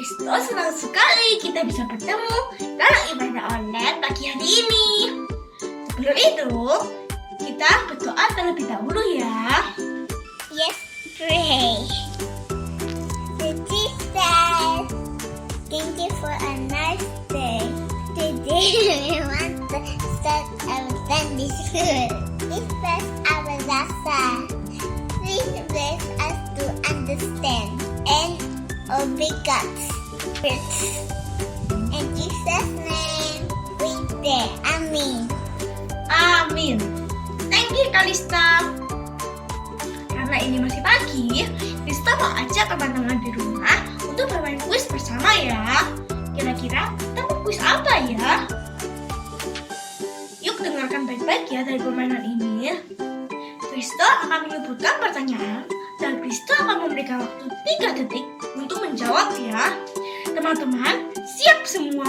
Kristo senang sekali kita bisa bertemu dalam ibadah online pagi hari ini. Sebelum itu, kita berdoa terlebih dahulu ya. Yes, pray. Jesus, thank you for a nice day. Today we want to start our Sunday school. Please bless our lesson. Please bless us to understand and obey God's words. In Jesus' name, we pray. Amen. Amin. Thank you Kalista. Karena ini masih pagi, Krista mau ajak teman-teman di rumah untuk bermain kuis bersama ya. Kira-kira kita mau kuis apa ya? Yuk dengarkan baik-baik ya dari permainan ini. Krista akan menyebutkan pertanyaan dan Krista akan memberikan waktu 3 detik untuk menjawab ya. Teman-teman, siap semua?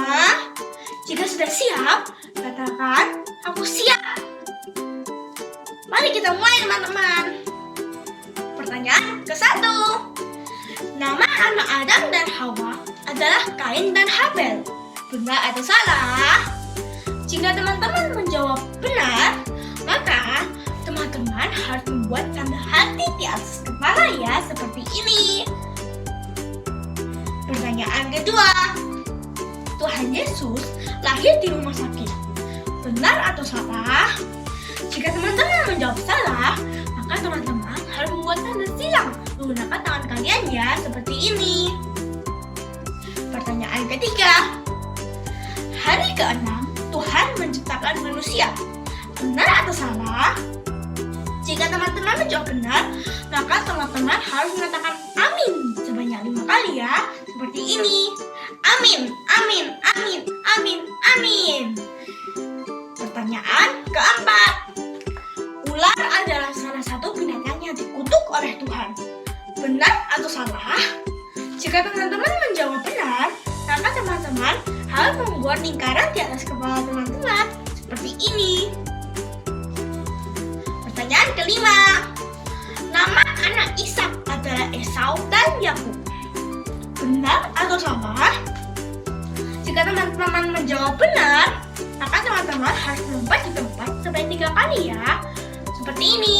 Jika sudah siap, katakan aku siap. Mari kita mulai teman-teman. Pertanyaan ke-1. Nama anak Adam dan Hawa adalah Kain dan Habel. Benar atau salah? Jika teman-teman menjawab benar, maka teman-teman harus membuat tanda hati di atas kepala ya, seperti ini. Pertanyaan kedua. Tuhan Yesus lahir di rumah sakit. Benar atau salah? Jika teman-teman menjawab salah, maka teman-teman harus membuat tanda silang menggunakan tangan kalian ya, seperti ini. Pertanyaan ketiga. Hari ke-6 Tuhan menciptakan manusia. Benar atau salah? Jika teman-teman menjawab benar, maka teman-teman harus mengatakan amin sebanyak 5 kali ya, seperti ini. Amin, amin, amin, amin, amin. Pertanyaan keempat. Ular adalah salah satu binatang yang dikutuk oleh Tuhan. Benar atau salah? Jika teman-teman menjawab benar, maka teman-teman harus membuat lingkaran di atas kepala teman-teman, seperti ini. Pertanyaan kelima. Nama anak Ishak adalah Esau dan Yakub. Benar atau salah? Jika teman-teman menjawab benar, maka teman-teman harus melompat di tempat sebanyak 3 kali ya, seperti ini.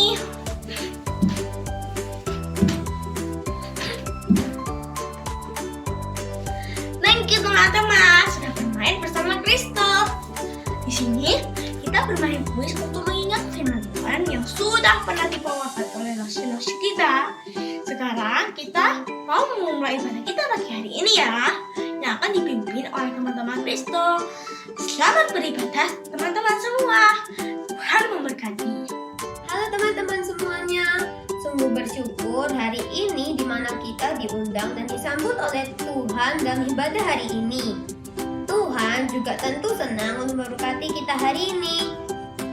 Thank you teman-teman sudah bermain bersama Kristo. Di sini kita bermain kuis untuk mengingat firman Tuhan yang sudah pernah dibawakan oleh nabi-nabi kita. Sekarang kita mau memulai ibadah kita pagi hari ini ya, yang akan dipimpin oleh teman-teman Kristo. Selamat beribadah teman-teman semua. Tuhan memberkati. Halo teman-teman semuanya. Sungguh bersyukur hari ini di mana kita diundang dan disambut oleh Tuhan dalam ibadah hari ini. Tuhan juga tentu senang memberkati kita hari ini.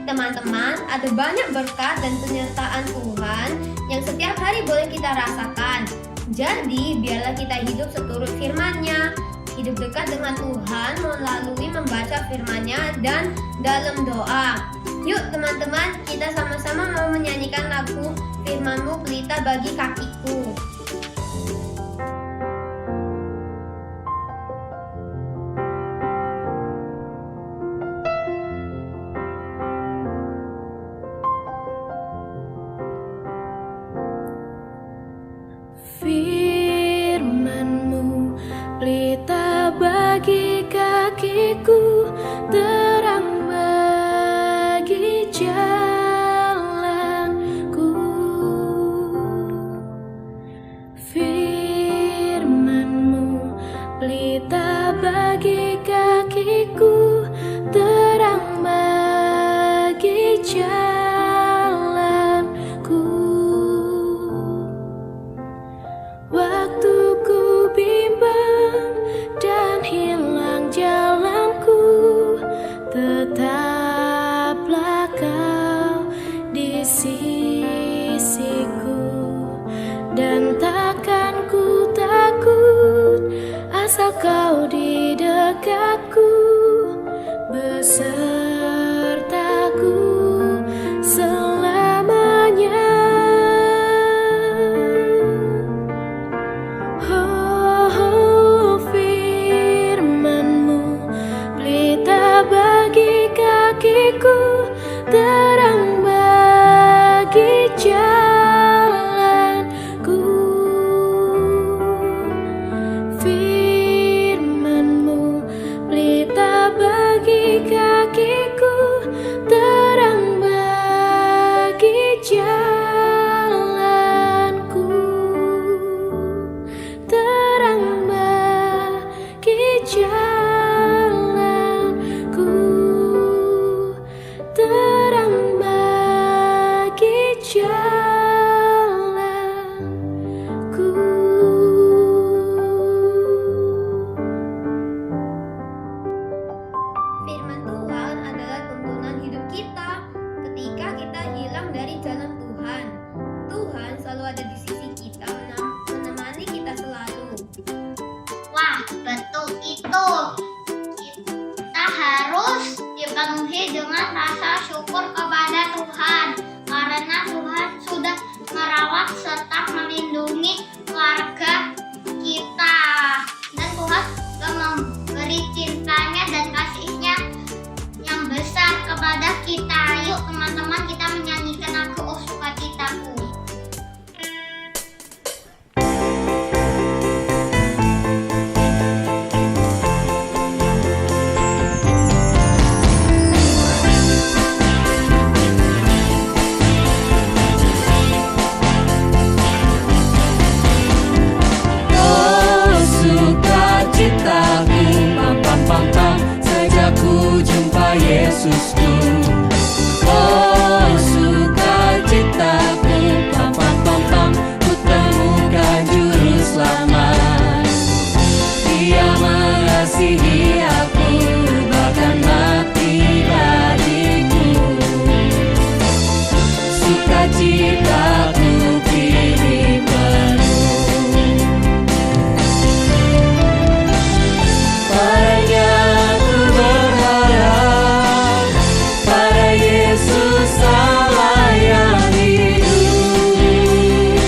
Teman-teman, ada banyak berkat dan penyertaan Tuhan yang setiap hari boleh kita rasakan. Jadi, biarlah kita hidup seturut firman-Nya, hidup dekat dengan Tuhan melalui membaca firman-Nya dan dalam doa. Yuk teman-teman, kita sama-sama mau menyanyikan lagu Firman-Mu Pelita Bagi Kakiku. kakiku, terang bagi jalanku. Firman-Mu pelita bagi kakiku, terang bagi jalanku, terang bagi jalanku, terang bagi jalanku. Firman Tuhan adalah tuntunan hidup kita ketika kita hilang dari jalan Tuhan. Tuhan selalu ada di sisi kita, menemani kita selalu. Wah, betul itu. Kita harus dipenuhi dengan rasa syukur kepada Tuhan karena Tuhan sudah merawat serta melindungi keluarga kita. Dan Tuhan sudah memberi cintanya dan kasihnya yang besar kepada kita. Yuk teman-teman, kita menyanyikan lagu Oh Sukacitaku. Oh sukacitaku, pam pam pam pam, sejak ku jumpa Yesusku. Oh sukacitaku, pam pam pam pam, ku temukan juru selamat. Dia mengasihi aku, bahkan mati bagiku. Sukacitaku kini penuh. Padanya ku berharap, pada Yesus Allah yang hidup.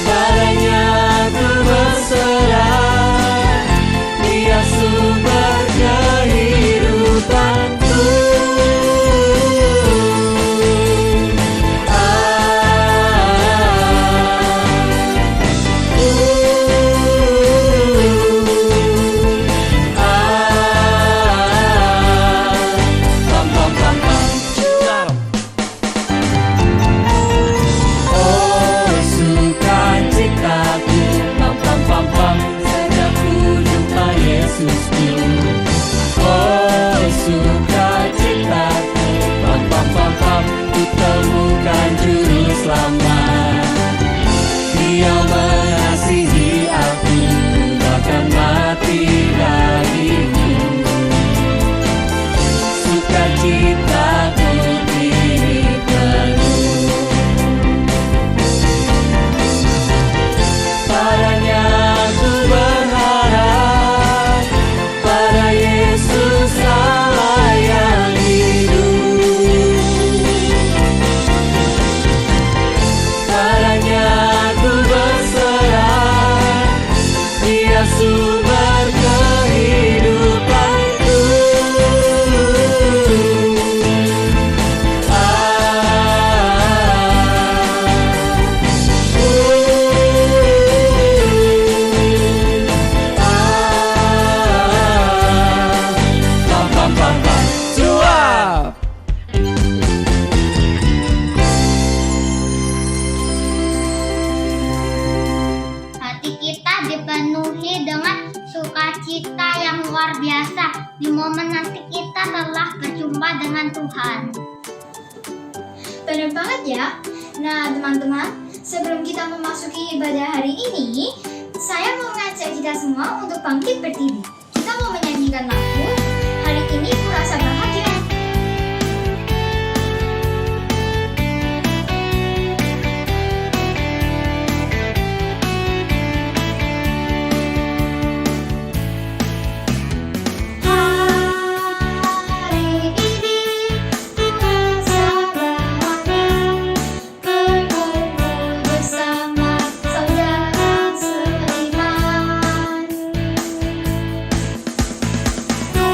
Padanya ku berserah, Dia sumber kehidupanku. Pam pam pam pam. Oh sukacitaku, pam pam pam pam, sejak ku jumpa Yesusku. Oh sukacitaku, pam pam pam pam, ku temukan juru selamat. Dia mengasihi aku, bahkan mati bagiku. Sukacitaku kini penuh. Padanya ku berharap, pada Yesus Allah yang hidup. Padanya ku berserah, Dia sumber kehidupanku. Pam pam pam pam, suap. Hati kita dipenuhi dengan sukacita yang luar biasa di momen nanti kita telah berjumpa dengan Tuhan. Benar banget ya. Nah teman-teman, sebelum kita memasuki ibadah hari ini, saya mau mengajak kita semua untuk bangkit berdiri. Kita mau menyanyikan lagu Hari Ini Ku Rasa Bahagia. Hari ini ku rasa bahagia, berkumpul bersama saudara seiman. Ku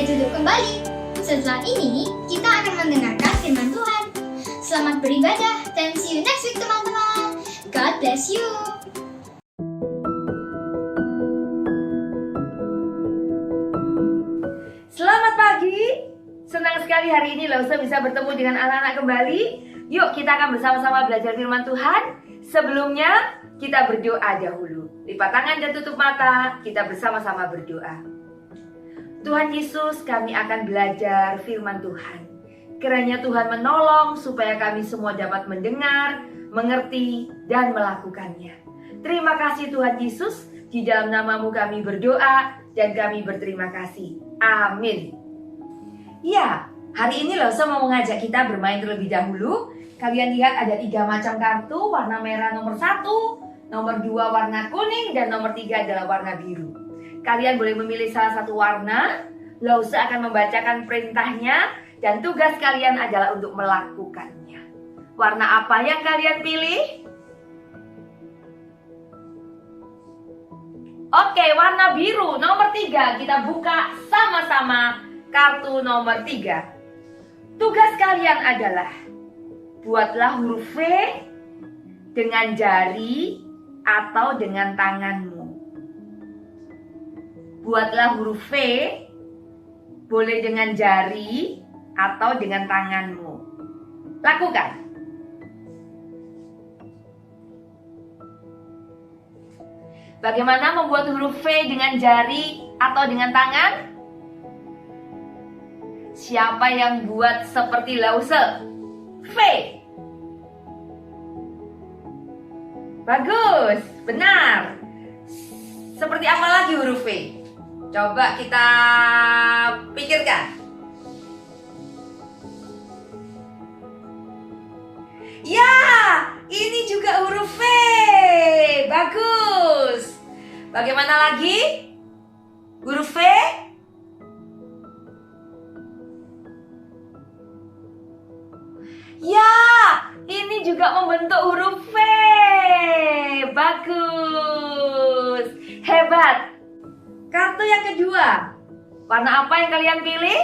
duduk kembali. Setelah ini, kita akan mendengarkan firman Tuhan. Selamat beribadah dan see you next week teman-teman. God bless you. Selamat pagi. Senang sekali hari ini Lausa bisa bertemu dengan anak-anak kembali. Yuk kita akan bersama-sama belajar firman Tuhan. Sebelumnya kita berdoa dahulu. Lipat tangan dan tutup mata. Kita bersama-sama berdoa. Tuhan Yesus, kami akan belajar firman Tuhan. Kiranya Tuhan menolong supaya kami semua dapat mendengar, mengerti, dan melakukannya. Terima kasih Tuhan Yesus. Di dalam nama-Mu kami berdoa dan kami berterima kasih. Amin. Ya, hari ini Lausa mau mengajak kita bermain terlebih dahulu. Kalian lihat ada 3 macam kartu. Warna merah nomor 1, nomor 2 warna kuning, dan nomor 3 adalah warna biru. Kalian boleh memilih salah satu warna. Lausa akan membacakan perintahnya. Dan tugas kalian adalah untuk melakukannya. Warna apa yang kalian pilih? Oke, warna biru nomor 3. Kita buka sama-sama kartu nomor 3. Tugas kalian adalah buatlah huruf V dengan jari atau dengan tanganmu. Buatlah huruf V boleh dengan jari atau dengan tanganmu. Lakukan. Bagaimana membuat huruf V dengan jari atau dengan tangan? Siapa yang buat seperti Lause? V. Bagus, benar. Seperti apa lagi huruf V? Coba kita pikirkan. Ya, ini juga huruf V. Bagus. Bagaimana lagi? Huruf V? Ya, ini juga membentuk huruf V. Bagus. Hebat. Kartu yang kedua. Warna apa yang kalian pilih?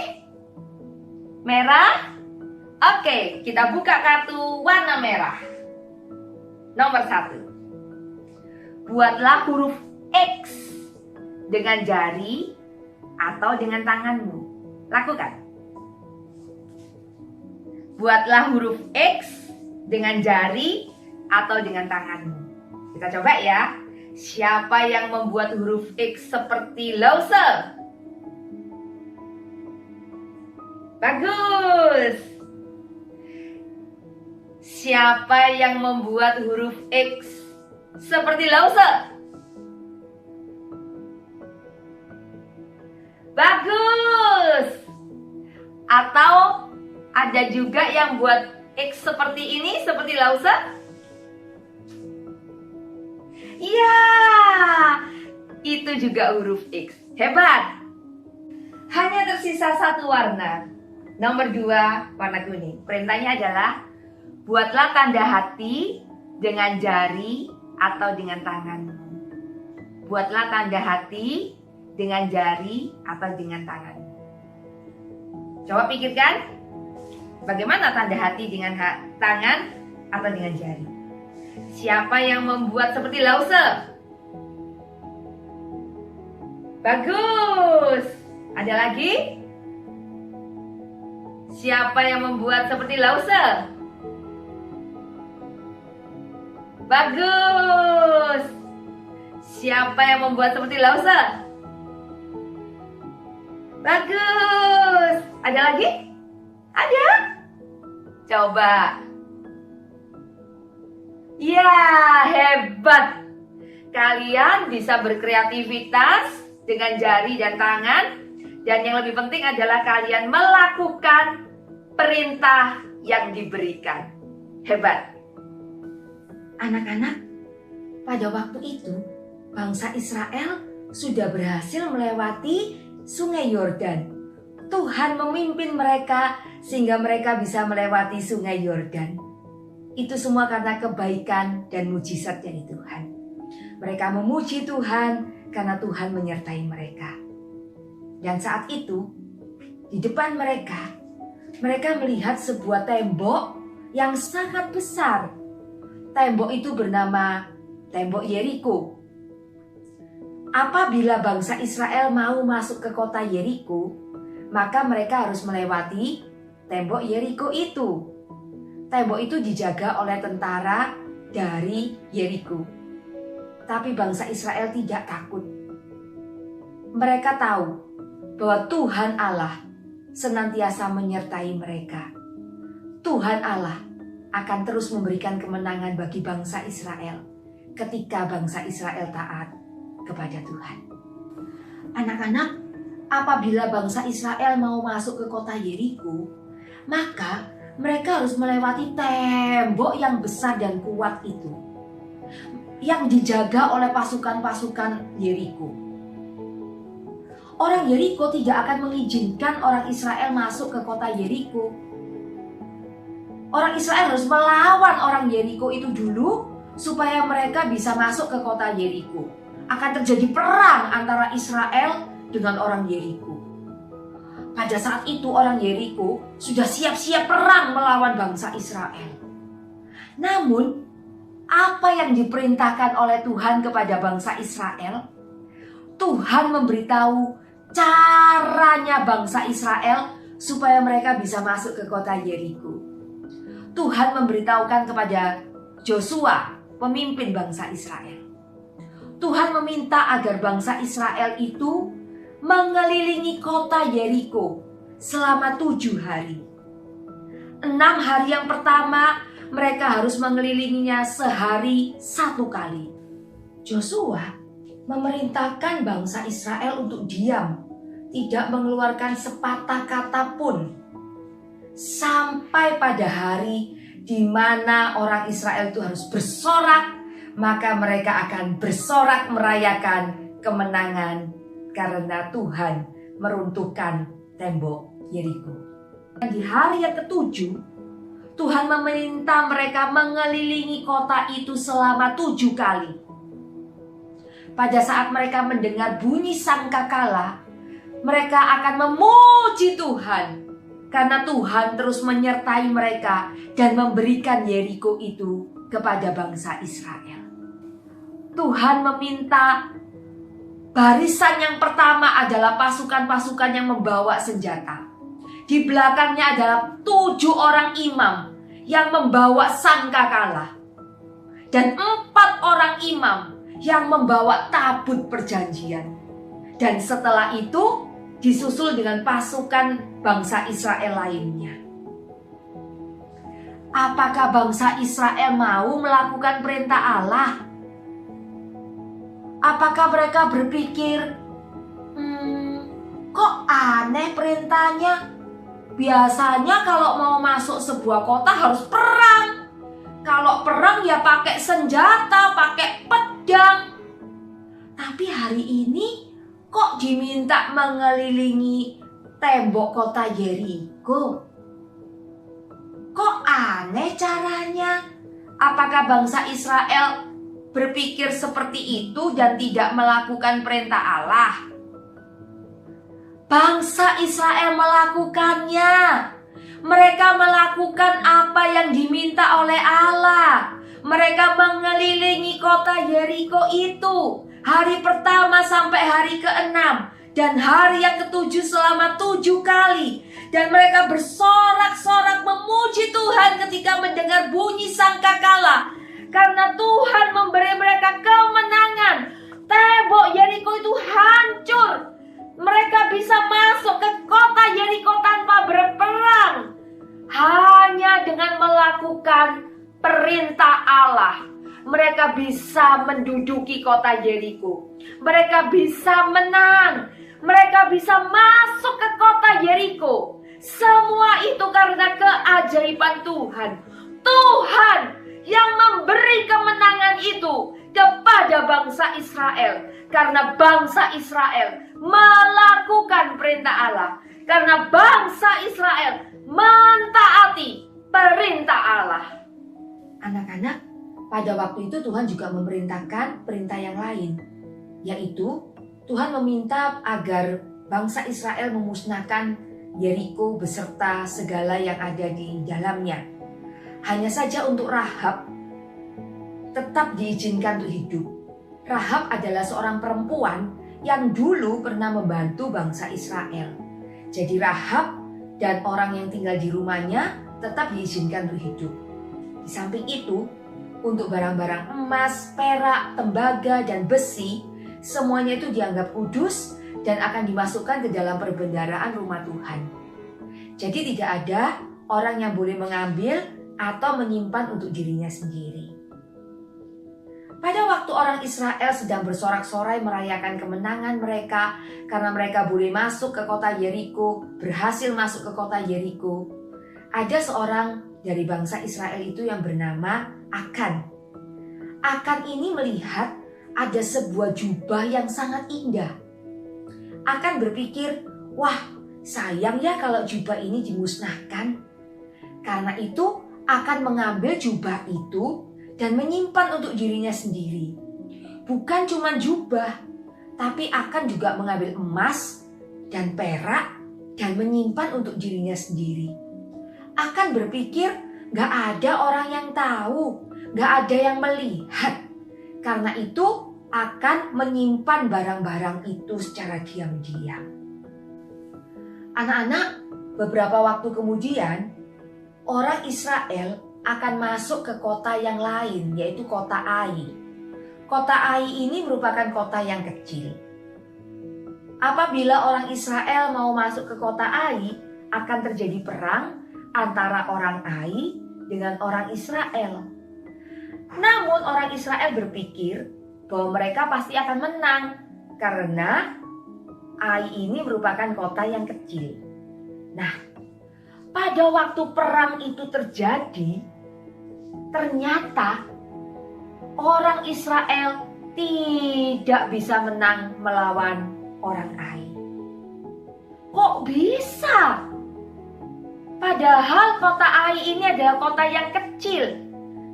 Merah? Oke, kita buka kartu warna merah. Nomor 1. Buatlah huruf X dengan jari atau dengan tanganmu. Lakukan. Buatlah huruf X dengan jari atau dengan tanganmu. Kita coba ya. Siapa yang membuat huruf X seperti Lause? Bagus. Siapa yang membuat huruf X seperti Lause? Bagus. Atau ada juga yang buat X seperti ini, seperti Lause? Iya, itu juga huruf X. Hebat. Hanya tersisa 1 warna. Nomor 2, warna kuning. Perintahnya adalah buatlah tanda hati dengan jari atau dengan tanganmu. Buatlah tanda hati dengan jari atau dengan tanganmu. Coba pikirkan, bagaimana tanda hati dengan tangan atau dengan jari? Siapa yang membuat seperti Lause? Bagus. Ada lagi? Siapa yang membuat seperti Lause? Bagus. Siapa yang membuat seperti Lause? Bagus. Ada lagi? Ada? Coba. Ya, hebat. Kalian bisa berkreativitas dengan jari dan tangan. Dan yang lebih penting adalah kalian melakukan perintah yang diberikan. Hebat. Anak-anak, pada waktu itu bangsa Israel sudah berhasil melewati Sungai Yordan. Tuhan memimpin mereka sehingga mereka bisa melewati Sungai Yordan. Itu semua karena kebaikan dan mujizat dari Tuhan. Mereka memuji Tuhan karena Tuhan menyertai mereka. Dan saat itu di depan mereka melihat sebuah tembok yang sangat besar. Tembok itu bernama Tembok Yeriko. Apabila bangsa Israel mau masuk ke kota Yeriko, maka mereka harus melewati Tembok Yeriko itu. Tembok itu dijaga oleh tentara dari Yeriko. Tapi bangsa Israel tidak takut. Mereka tahu bahwa Tuhan Allah senantiasa menyertai mereka. Tuhan Allah akan terus memberikan kemenangan bagi bangsa Israel ketika bangsa Israel taat kepada Tuhan. Anak-anak, apabila bangsa Israel mau masuk ke kota Yeriko, maka mereka harus melewati tembok yang besar dan kuat itu, yang dijaga oleh pasukan-pasukan Yeriko. Orang Yeriko tidak akan mengizinkan orang Israel masuk ke kota Yeriko. Orang Israel harus melawan orang Yeriko itu dulu supaya mereka bisa masuk ke kota Yeriko. Akan terjadi perang antara Israel dengan orang Yeriko. Pada saat itu orang Yeriko sudah siap-siap perang melawan bangsa Israel. Namun, apa yang diperintahkan oleh Tuhan kepada bangsa Israel? Tuhan memberitahu caranya bangsa Israel supaya mereka bisa masuk ke kota Yeriko. Tuhan memberitahukan kepada Joshua, pemimpin bangsa Israel. Tuhan meminta agar bangsa Israel itu mengelilingi kota Yeriko selama 7 hari. 6 hari yang pertama mereka harus mengelilinginya sehari 1 kali. Joshua memerintahkan bangsa Israel untuk diam, tidak mengeluarkan sepatah kata pun, sampai pada hari di mana orang Israel itu harus bersorak, maka mereka akan bersorak merayakan kemenangan karena Tuhan meruntuhkan tembok Yeriko. Dan di hari yang ke-7, Tuhan meminta mereka mengelilingi kota itu selama 7 kali. Pada saat mereka mendengar bunyi sangkakala, mereka akan memuji Tuhan karena Tuhan terus menyertai mereka dan memberikan Yeriko itu kepada bangsa Israel. Tuhan meminta barisan yang pertama adalah pasukan-pasukan yang membawa senjata. Di belakangnya adalah 7 orang imam yang membawa sangkakala. Dan 4 orang imam yang membawa tabut perjanjian. Dan setelah itu disusul dengan pasukan bangsa Israel lainnya. Apakah bangsa Israel mau melakukan perintah Allah? Apakah mereka berpikir, kok aneh perintahnya? Biasanya kalau mau masuk sebuah kota harus perang. Kalau perang ya pakai senjata, pakai pedang. Tapi hari ini kok diminta mengelilingi tembok kota Yeriko? Kok aneh caranya? Apakah bangsa Israel berpikir seperti itu dan tidak melakukan perintah Allah? Bangsa Israel melakukannya. Mereka melakukan apa yang diminta oleh Allah. Mereka mengelilingi kota Yeriko itu hari pertama sampai hari ke-6 dan hari yang ke-7 selama 7 kali. Dan mereka bersorak-sorak memuji Tuhan ketika mendengar bunyi sangkakala. Karena Tuhan memberi mereka kemenangan. Tembok Yeriko itu hancur. Mereka bisa masuk ke kota Yeriko tanpa berperang. Hanya dengan melakukan perintah Allah. Mereka bisa menduduki kota Yeriko. Mereka bisa menang. Mereka bisa masuk ke kota Yeriko. Semua itu karena keajaiban Tuhan. Tuhan yang memberi kemenangan itu kepada bangsa Israel. Karena bangsa Israel melakukan perintah Allah. Karena bangsa Israel mentaati perintah Allah. Anak-anak, pada waktu itu Tuhan juga memerintahkan perintah yang lain. Yaitu Tuhan meminta agar bangsa Israel memusnahkan Yeriko beserta segala yang ada di dalamnya. Hanya saja untuk Rahab tetap diizinkan untuk hidup. Rahab adalah seorang perempuan yang dulu pernah membantu bangsa Israel. Jadi Rahab dan orang yang tinggal di rumahnya tetap diizinkan untuk hidup. Di samping itu, untuk barang-barang emas, perak, tembaga, dan besi, semuanya itu dianggap kudus dan akan dimasukkan ke dalam perbendaharaan rumah Tuhan. Jadi tidak ada orang yang boleh mengambil atau menyimpan untuk dirinya sendiri. Pada waktu orang Israel sedang bersorak-sorai merayakan kemenangan mereka karena mereka boleh masuk ke kota Yeriko, berhasil masuk ke kota Yeriko, ada seorang dari bangsa Israel itu yang bernama Akan. Akan ini melihat ada sebuah jubah yang sangat indah. Akan berpikir, wah sayang ya kalau jubah ini dimusnahkan. Karena itu Akan mengambil jubah itu dan menyimpan untuk dirinya sendiri. Bukan cuma jubah, tapi Akan juga mengambil emas dan perak dan menyimpan untuk dirinya sendiri. Akan berpikir gak ada orang yang tahu, gak ada yang melihat. Karena itu Akan menyimpan barang-barang itu secara diam-diam. Anak-anak, beberapa waktu kemudian orang Israel akan masuk ke kota yang lain, yaitu kota Ai. Kota Ai ini merupakan kota yang kecil. Apabila orang Israel mau masuk ke kota Ai, akan terjadi perang antara orang Ai dengan orang Israel. Namun orang Israel berpikir bahwa mereka pasti akan menang karena Ai ini merupakan kota yang kecil. Nah, pada waktu perang itu terjadi, ternyata orang Israel tidak bisa menang melawan orang Ai. Kok bisa? Padahal kota Ai ini adalah kota yang kecil.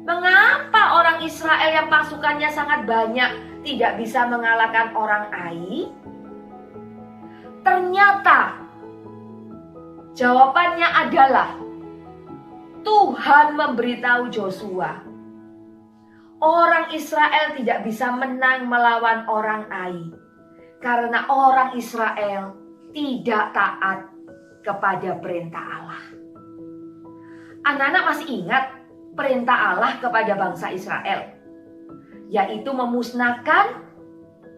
Mengapa orang Israel yang pasukannya sangat banyak tidak bisa mengalahkan orang Ai? Ternyata jawabannya adalah Tuhan memberitahu Joshua, orang Israel tidak bisa menang melawan orang Ai karena orang Israel tidak taat kepada perintah Allah. Anak-anak masih ingat perintah Allah kepada bangsa Israel, yaitu memusnahkan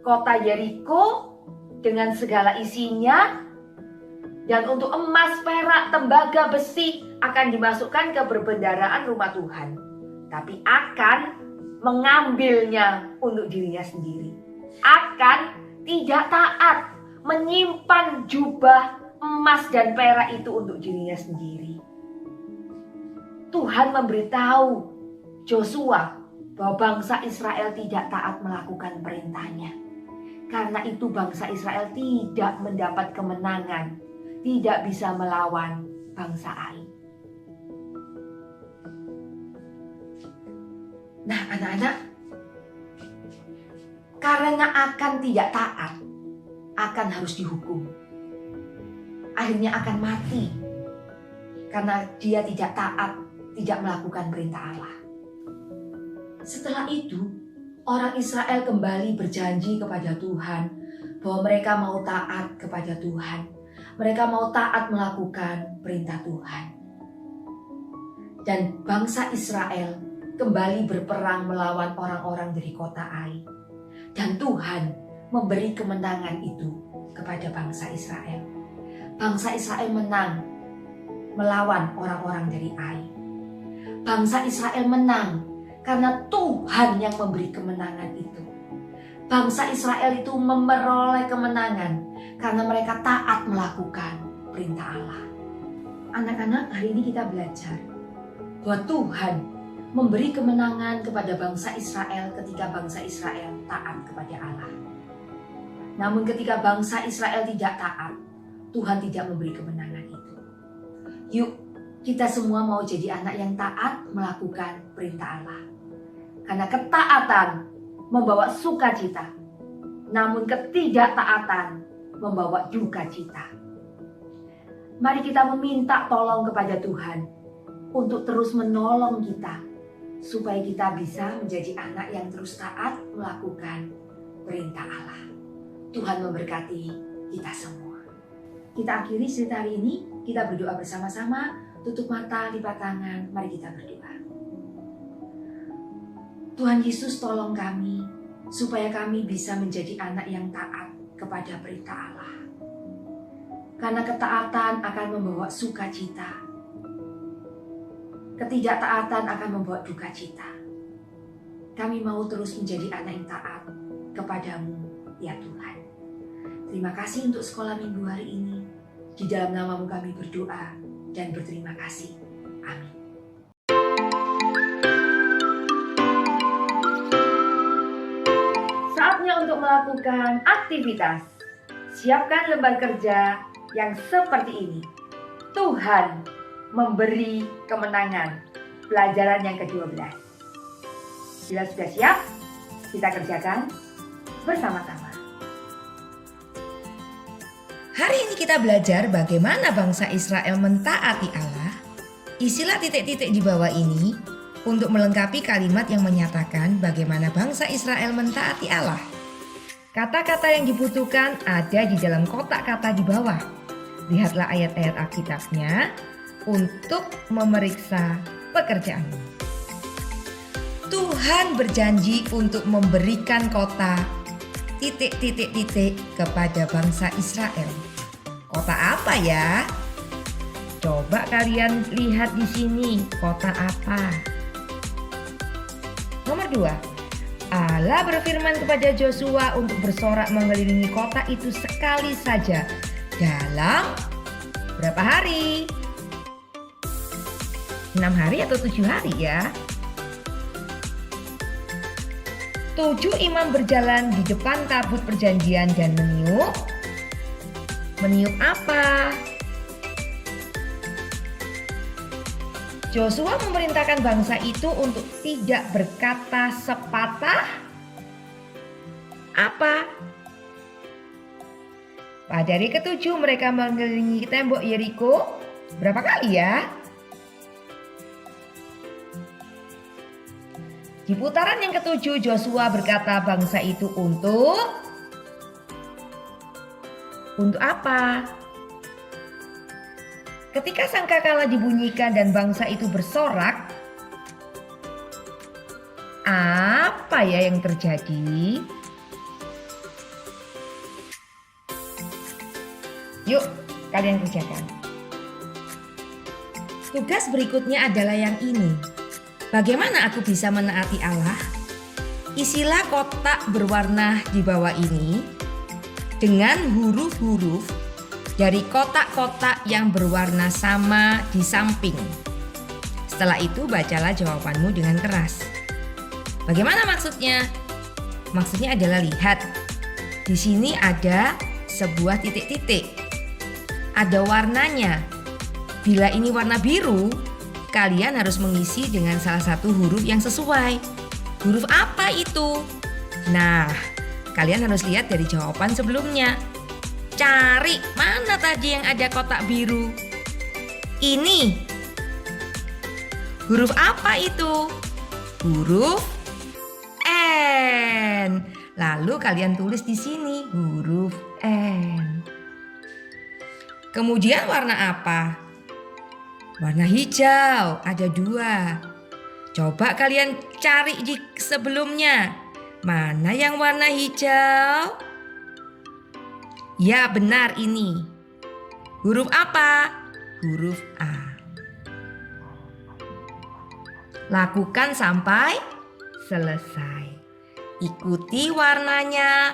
kota Yeriko dengan segala isinya. Dan untuk emas, perak, tembaga, besi akan dimasukkan ke perbendaharaan rumah Tuhan. Tapi Akan mengambilnya untuk dirinya sendiri. Akan tidak taat, menyimpan jubah emas dan perak itu untuk dirinya sendiri. Tuhan memberitahu Joshua bahwa bangsa Israel tidak taat melakukan perintahnya. Karena itu bangsa Israel tidak mendapat kemenangan, tidak bisa melawan bangsa Ai. Nah anak-anak, karena Akan tidak taat, Akan harus dihukum. Akhirnya Akan mati karena dia tidak taat, tidak melakukan perintah Allah. Setelah itu, orang Israel kembali berjanji kepada Tuhan bahwa mereka mau taat kepada Tuhan. Mereka mau taat melakukan perintah Tuhan. Dan bangsa Israel kembali berperang melawan orang-orang dari kota Ai. Dan Tuhan memberi kemenangan itu kepada bangsa Israel. Bangsa Israel menang melawan orang-orang dari Ai. Bangsa Israel menang karena Tuhan yang memberi kemenangan itu. Bangsa Israel itu memperoleh kemenangan karena mereka taat melakukan perintah Allah. Anak-anak, hari ini kita belajar bahwa Tuhan memberi kemenangan kepada bangsa Israel ketika bangsa Israel taat kepada Allah. Namun ketika bangsa Israel tidak taat, Tuhan tidak memberi kemenangan itu. Yuk, kita semua mau jadi anak yang taat melakukan perintah Allah. Karena ketaatan membawa sukacita, namun ketidaktaatan membawa duka cita. Mari kita meminta tolong kepada Tuhan untuk terus menolong kita, supaya kita bisa menjadi anak yang terus taat melakukan perintah Allah. Tuhan memberkati kita semua. Kita akhiri cerita hari ini, kita berdoa bersama-sama, tutup mata, lipat tangan, mari kita berdoa. Tuhan Yesus, tolong kami, supaya kami bisa menjadi anak yang taat kepada perintah Allah. Karena ketaatan akan membawa sukacita. Ketidaktaatan akan membawa duka cita. Kami mau terus menjadi anak yang taat kepadamu, ya Tuhan. Terima kasih untuk sekolah minggu hari ini. Di dalam nama-Mu kami berdoa dan berterima kasih. Amin. Saatnya untuk melakukan aktivitas. Siapkan lembar kerja yang seperti ini. Tuhan memberi kemenangan. Pelajaran yang ke-12. Bila sudah siap, kita kerjakan bersama-sama. Hari ini kita belajar bagaimana bangsa Israel mentaati Allah. Isilah titik-titik di bawah ini untuk melengkapi kalimat yang menyatakan bagaimana bangsa Israel mentaati Allah. Kata-kata yang dibutuhkan ada di dalam kotak kata di bawah. Lihatlah ayat-ayat Alkitabnya untuk memeriksa pekerjaanmu. Tuhan berjanji untuk memberikan kota titik-titik-titik kepada bangsa Israel. Kota apa ya? Coba kalian lihat di sini, kota apa? Nomor 2. Allah berfirman kepada Yosua untuk bersorak mengelilingi kota itu sekali saja dalam berapa hari? 6 hari atau 7 hari ya? 7 imam berjalan di depan tabut perjanjian dan meniup. Meniup apa? Yosua memerintahkan bangsa itu untuk tidak berkata sepatah apa? Pada hari ke-7 mereka mengelilingi tembok Yeriko. Berapa kali ya? Di putaran yang ke-7 Yosua berkata bangsa itu untuk apa? Ketika sangkakala dibunyikan dan bangsa itu bersorak, apa ya yang terjadi? Yuk, kalian kerjakan. Tugas berikutnya adalah yang ini. Bagaimana aku bisa menaati Allah? Isilah kotak berwarna di bawah ini dengan huruf-huruf dari kotak-kotak yang berwarna sama di samping. Setelah itu bacalah jawabanmu dengan keras. Bagaimana maksudnya? Maksudnya adalah lihat. Di sini ada sebuah titik-titik. Ada warnanya. Bila ini warna biru, kalian harus mengisi dengan salah satu huruf yang sesuai. Huruf apa itu? Nah, kalian harus lihat dari jawaban sebelumnya. Cari mana tadi yang ada kotak biru. Ini. Huruf apa itu? Huruf N. Lalu kalian tulis di sini huruf N. Kemudian warna apa? Warna hijau, ada 2. Coba kalian cari di sebelumnya. Mana yang warna hijau? Ya benar ini. Huruf apa? Huruf A. Lakukan sampai selesai. Ikuti warnanya.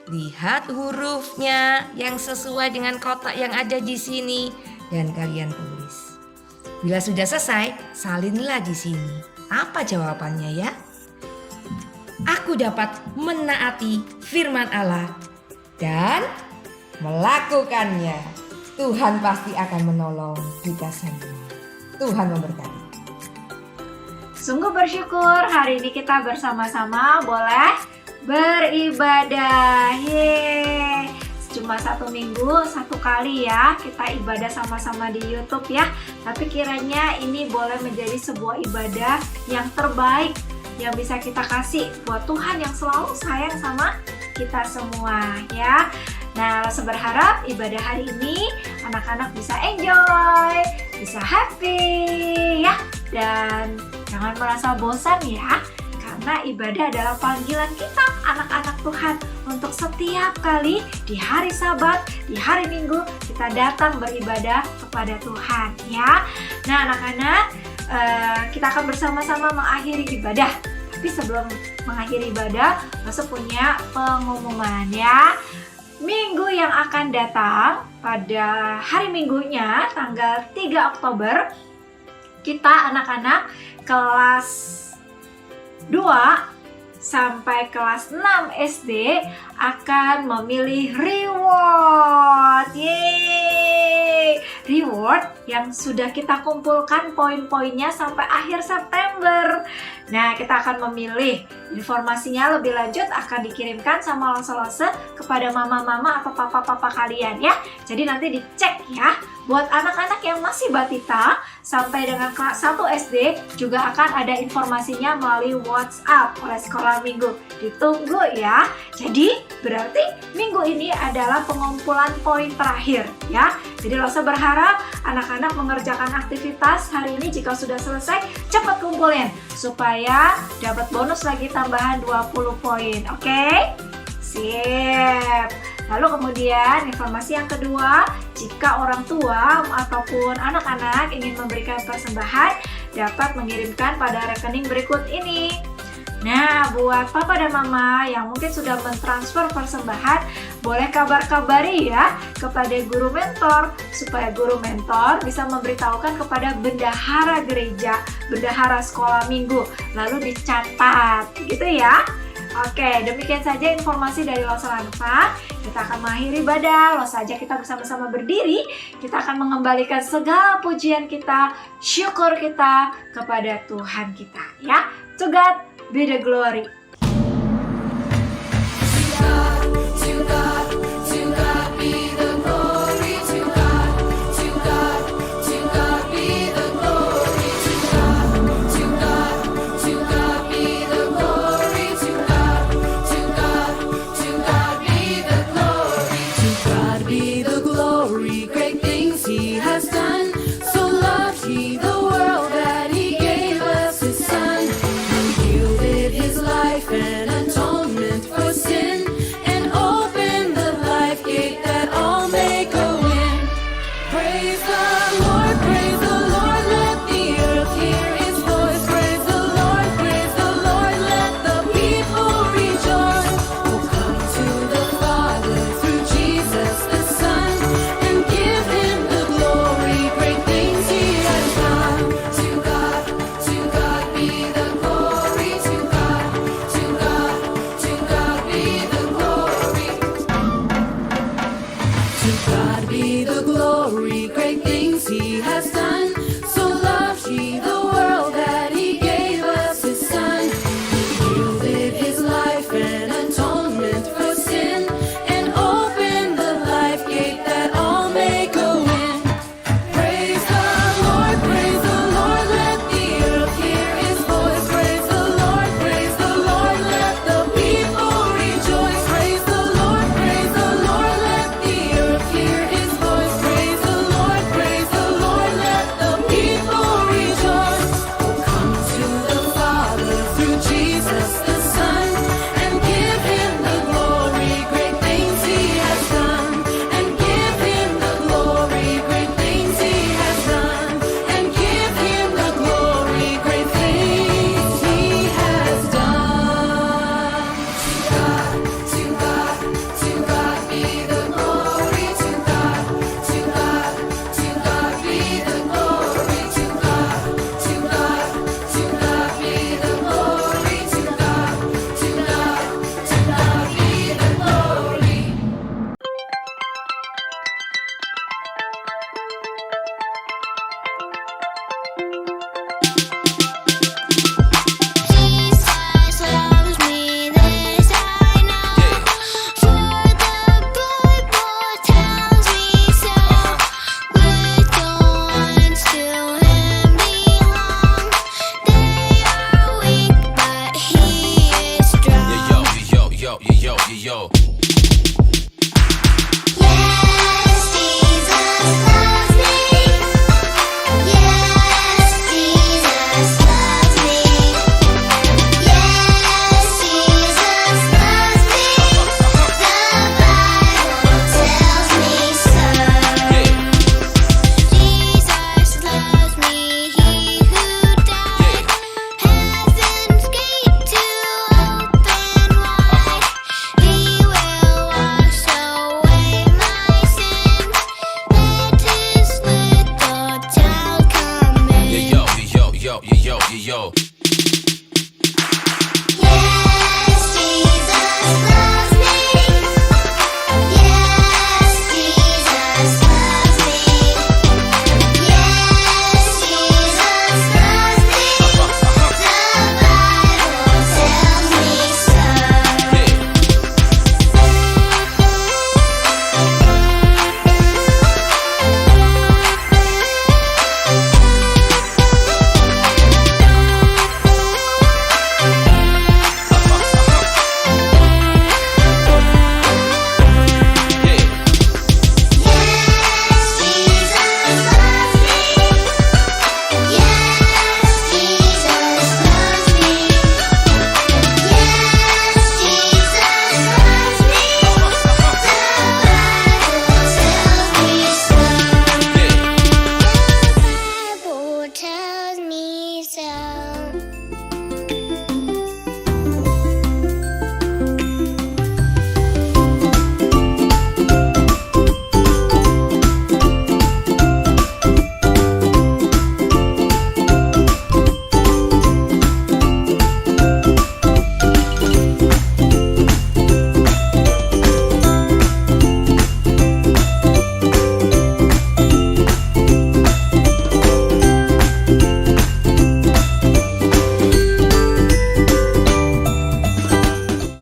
Lihat hurufnya yang sesuai dengan kotak yang ada di sini. Dan kalian tulis. Bila sudah selesai, salinlah di sini. Apa jawabannya ya? Aku dapat menaati firman Allah dan melakukannya. Tuhan pasti akan menolong kita semua. Tuhan memberkati. Sungguh bersyukur hari ini kita bersama-sama boleh beribadah. Yeay. cuma 1 minggu 1 kali ya kita ibadah sama-sama di YouTube ya. Tapi kiranya ini boleh menjadi sebuah ibadah yang terbaik yang bisa kita kasih buat Tuhan yang selalu sayang sama kita semua ya. Nah, Rosa berharap ibadah hari ini anak-anak bisa enjoy, bisa happy ya. Dan jangan merasa bosan ya, karena ibadah adalah panggilan kita anak-anak Tuhan untuk setiap kali di hari Sabat, di hari Minggu kita datang beribadah kepada Tuhan ya. Nah, anak-anak, kita akan bersama-sama mengakhiri ibadah. Tapi sebelum mengakhiri ibadah, Rosa punya pengumuman ya. Minggu yang akan datang pada hari Minggunya tanggal 3 Oktober kita anak-anak kelas 2 sampai kelas 6 SD akan memilih reward. Yeay! Reward yang sudah kita kumpulkan poin-poinnya sampai akhir September. Nah, kita akan memilih. Informasinya lebih lanjut akan dikirimkan sama lose-lose kepada mama-mama atau papa-papa kalian ya. Jadi nanti dicek ya. Buat anak-anak yang masih batita sampai dengan kelas 1 SD juga akan ada informasinya melalui WhatsApp oleh Sekolah Minggu. Ditunggu ya. Jadi berarti minggu ini adalah pengumpulan poin terakhir ya. Jadi Rosa berharap anak-anak mengerjakan aktivitas hari ini jika sudah selesai cepat kumpulin supaya dapat bonus lagi tambahan 20 poin. Oke? Sip. Lalu kemudian informasi yang kedua, jika orang tua ataupun anak-anak ingin memberikan persembahan dapat mengirimkan pada rekening berikut ini. Nah, buat papa dan mama yang mungkin sudah mentransfer persembahan, boleh kabar-kabari ya kepada guru mentor supaya guru mentor bisa memberitahukan kepada bendahara gereja, bendahara sekolah minggu, lalu dicatat, gitu ya. Oke, demikian saja informasi dari Losa Lanfa. Kita akan mengakhiri ibadah. Losa aja kita bersama-sama berdiri. Kita akan mengembalikan segala pujian kita, syukur kita kepada Tuhan kita ya. To God be the glory. Yo,